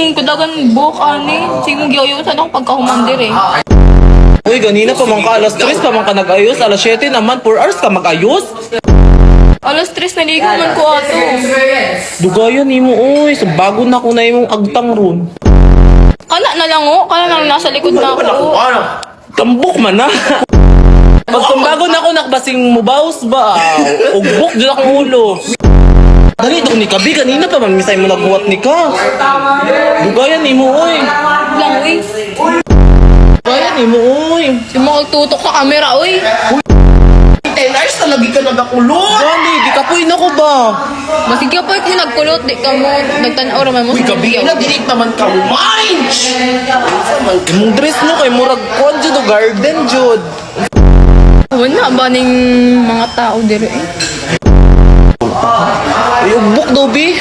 ni kudagan buhok ani. Sige gyayusan ako pagkahuman dire. Uy, ganina pa man ka, alas 3 pa man ka nag-ayos, alas 7 naman, 4 hours ka mag-ayos. Alas 3 naligo man ko ato. Dugayan nimo, uy, so bago na ko na imong agtang ron. Kana na lang oh, kana lang nasa likod na ako. Tambok man na. Pagtumbago na ako nakbasing mubaws ba? Ugbok dyan akong ulo. Dali, doon ni Kabi, kanina pa man misay mo nagbuhat ni ka. Dugayan nimo, uy. Lang uy. Dugayan nimo, uy. Si mo tutok sa camera uy. 10 hours na lagi ka nagakulot. Dali, di ka po ko ba? Basig ka pa ko nagkulot di ka mo nagtan-aw raman mo. Uy, Gabi, dilit naman ka minds. Imong dress no kay murag kon jud o garden jud. Wala ba ning mga tao dire eh? Uy, ugbok daw, bi.